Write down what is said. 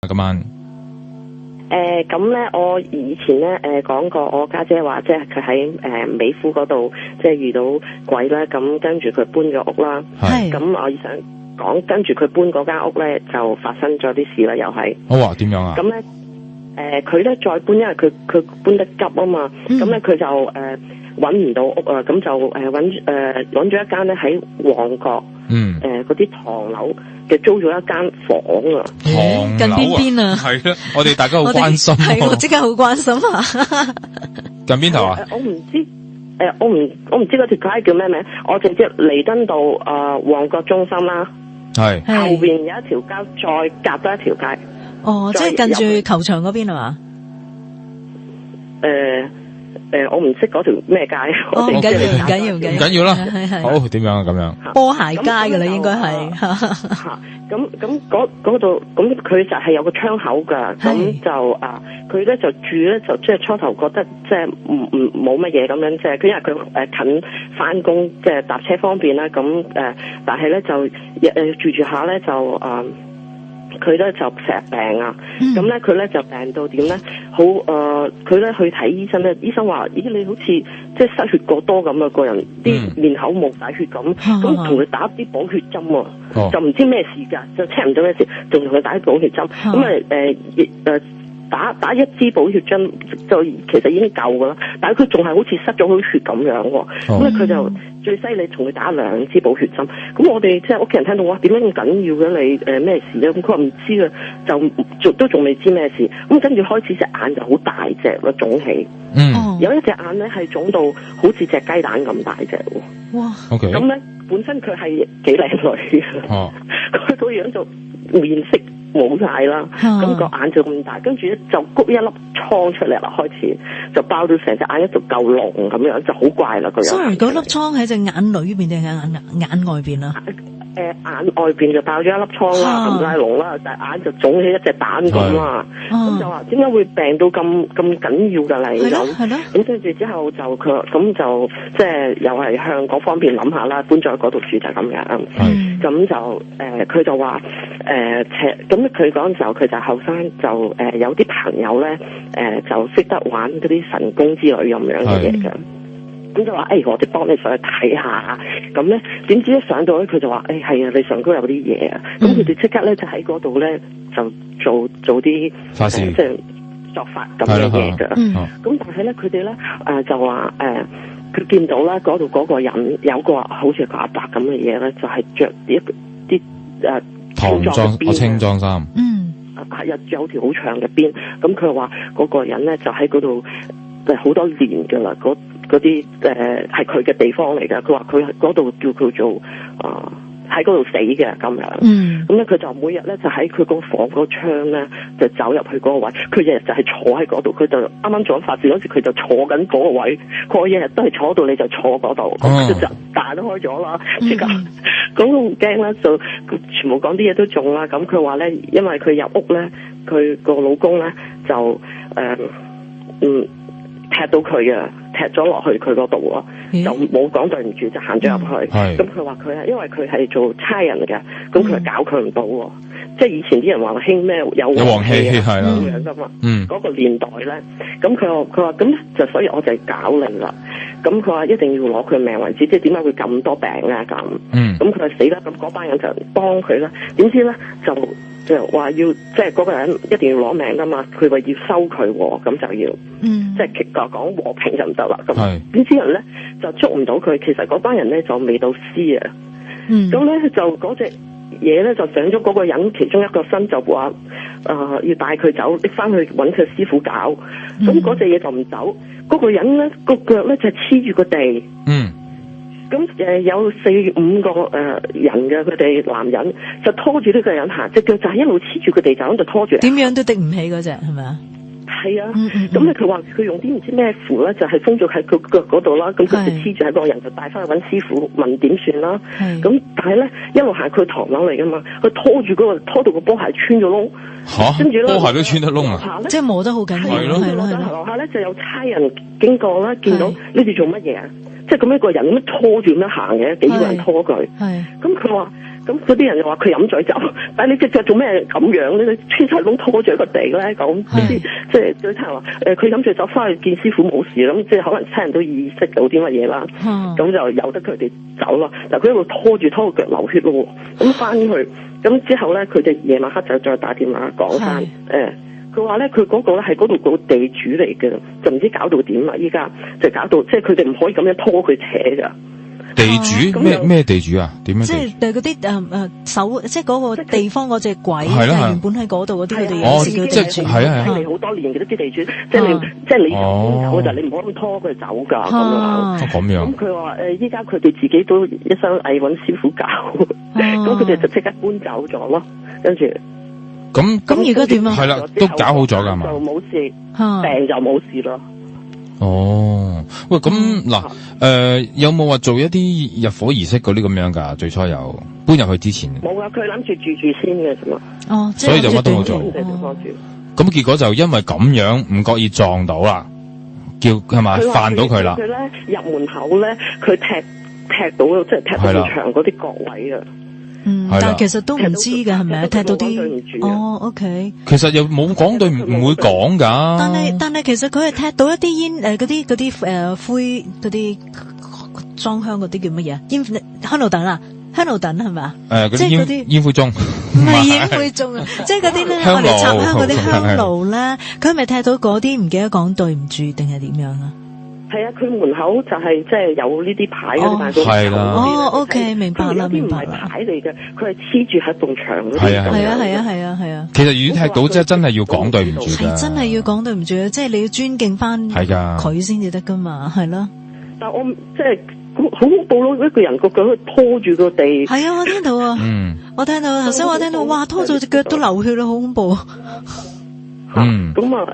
今晚咁咧，我以前咧講過，我家姐話即係佢喺美孚嗰度即係遇到鬼啦，咁跟住佢搬咗屋啦。係咁我想講，跟住佢搬嗰間屋咧就發生咗啲事啦，又係。好啊，點樣啊？咁咧佢咧再搬，因為佢搬得急啊嘛，咁咧佢就揾唔到屋啊，咁就揾咗一間咧喺旺角嗰啲唐樓嘅租咗一間房啊。唐近邊啊？係啦，我哋大家好關心。係我即刻好關心啊！近邊頭啊？我唔知。我唔知嗰條街叫咩名，我淨知彌敦道旺角中心啦，係後邊有一條街，再夾多一條街。哦，即係近住球場嗰邊係嘛？我唔識嗰條咩街。唔緊要啦。好，點樣啊？咁樣波鞋街㗎啦，應該係。咁嗰度，咁佢就係有個窗口㗎，咁就佢咧就住咧就即係初頭覺得即係冇乜嘢咁樣，即係佢因為佢近返工，即係搭車方便啦，咁但係咧就住住下咧就佢咧就成日病啊，咁咧佢咧就病到點咧？好佢咧去睇醫生咧，醫生話：咦，你好似即係失血過多咁啊，個人啲面口冇晒血咁，咁同佢打啲補血針喎，就唔知咩事㗎，就 check 唔到咩事，仲同佢打啲補血針，咁打一支補血針就其實已經夠㗎啦，但係佢仲係好似失咗好血咁樣喎，咁咧佢就最犀利，同佢打2支補血針。咁我哋即係屋企人聽到哇，點解咁緊要嘅你咩事咧？咁佢話唔知啊，就都仲未知咩事。咁跟住開始隻眼就好大隻咯，腫起。有一隻眼咧係腫到好似隻雞蛋咁大隻喎。哇 ！OK。咁咧本身佢係幾靚女嘅，佢個樣就面色冇晒啦，咁個眼就咁大，跟住咧就谷一粒瘡出嚟啦，開始就爆到成隻眼一條嚿龍咁樣，就好怪啦個樣。Sorry，嗰粒瘡喺隻眼裏邊定係眼外邊啊？眼外邊就爆咗一粒瘡啦，咁拉龍啦，但係眼就腫起一隻蛋咁啦。咁就話點解會病到咁緊要㗎你咁？係咯。咁跟住之後就佢咁就即係又係向嗰方面諗下啦，搬咗喺嗰度住就係咁樣。咁就佢就話咁佢嗰陣時候佢就後生就有啲朋友咧就識得玩嗰啲神功之類咁樣嘅嘢嘅。咁就話我哋幫你上去睇下，咁咧點知一上到咧佢就話係啊，你上高有啲嘢啊，咁佢哋即刻咧就喺嗰度咧就做啲法事，即係作法咁嘅嘢㗎。咁但係咧佢哋咧就話佢見到咧嗰度嗰個人有個好似個阿伯咁嘅嘢咧，就係着啲唐裝青裝衫，有條好長嘅辮。咁佢話嗰個人咧就喺嗰度好多年㗎啦，嗰啲係佢嘅地方嚟㗎。佢話佢嗰度叫佢做喺嗰度死嘅咁樣。咁咧佢就每日咧就喺佢個房嗰窗咧就走入去嗰個位。佢日日就係坐喺嗰度。佢就啱啱做緊法事嗰時，佢就坐緊嗰個位。佢日日都係坐到你就坐嗰度。咁佢就彈開咗啦，即刻咁好驚啦，就全部講啲嘢都中啦。咁佢話咧，因為佢入屋咧，佢個老公咧就踢到佢啊，踢咗落去佢嗰度啊，就冇講對唔住，就行咗入去。咁佢話佢係因為佢係做差人嘅，咁佢搞佢唔到喎。即係以前啲人話興咩有黃氣係啦咁樣噶嘛。嗰個年代咧，咁佢話咁就所以我就係搞你啦。咁佢話一定要攞佢命為止，即係點解會咁多病啊咁？咁佢話死啦！咁嗰班人就幫佢啦。點知咧就話要即係嗰個人一定要攞命噶嘛，佢話要收佢喎，咁就要即係講和平就唔得啦。咁點知人咧就捉唔到佢，其實嗰班人咧就未到屍啊。咁咧就嗰隻嘢咧就上咗嗰個人其中一個身，就話要帶佢走，拎翻去揾佢師傅搞。咁嗰隻嘢就唔走，嗰個人咧個腳咧就黐住個地。咁有4-5個人嘅，佢哋男人就拖住呢個人行，隻腳就係一路黐住個地，就咁就拖住。點樣都滴唔起嗰隻係咪啊？係啊，咁咧佢話佢用啲唔知咩符咧，就係封咗喺佢腳嗰度啦。咁佢就黐住喺個人，就帶翻去揾師傅問點算啦。咁但係咧一路行佢唐樓嚟噶嘛，佢拖住嗰個拖到個波鞋穿咗窿。跟住咧波鞋都穿得窿啊！即係磨得好緊要。係咯。樓下咧就有差人經過啦，見到你哋做乜嘢啊？即係咁一個人咁拖住咁樣行嘅，幾個人拖佢。咁佢話咁嗰啲人又話佢飲醉酒，但係你隻腳做咩咁樣咧？你穿晒窿拖住喺個地咧，咁啲即係有啲人話佢飲醉酒翻去見師傅冇事，咁即係可能親人都意識到啲乜嘢啦，咁就由得佢哋走咯。但係佢一路拖住個腳流血咯，咁翻去咁之後咧，佢哋夜晚黑就再打電話講翻佢話咧，佢嗰個咧係嗰度個地主嚟嘅，就唔知搞到點啦。依家就搞到即係佢哋唔可以咁樣拖佢扯噶。地主咩地主啊？點樣？即係嗰啲手，即係嗰個地方嗰隻鬼，係原本喺嗰度嗰啲佢哋即係係啊，嚟好多年嘅啲地主，即係你走就你唔可以拖佢走噶咁樣。咁佢話依家佢哋自己都一身蟻揾師傅搞，咁佢哋就即刻搬走咗咯，跟住。咁而家點啊？係啦，都搞好咗噶嘛？就冇事，病就冇事咯。哦，喂，咁嗱，有冇話做一啲入伙儀式嗰啲咁樣噶？最初有搬入去之前冇啊，佢諗住住先嘅啫嘛。哦，所以就乜都冇做。咁結果就因為咁樣唔覺意撞到啦，係咪犯到佢啦？佢咧入門口咧，佢踢到即係踢到牆嗰啲角位啊。但係其實都唔知嘅係咪啊？踢到啲OK。其實又冇講對，唔會講噶。但係其實佢係踢到一啲煙嗰啲灰嗰啲裝香嗰啲叫乜嘢？煙香爐燈香爐燈係咪啊？嗰啲煙灰盅。唔係煙灰盅啊，即係嗰啲咧，我哋插香嗰啲香爐咧，佢係咪踢到嗰啲唔記得講對唔住定係點樣啊？係啊，佢門口就係即係有呢啲牌嗰啲大眾係啦。OK， 明白啦，明白啦。唔係牌嚟嘅，佢係黐住喺埲牆嗰啲。係啊。其實如果踢到即係真係要講對唔住㗎。係真係要講對唔住啊！即係你要尊敬翻佢先至得噶嘛，係咯。但我即係好恐怖咯！一個人個腳拖住個地。係啊，我聽到啊。我聽到頭先我聽到，哇！拖到隻腳都流血啦，好恐怖。咁啊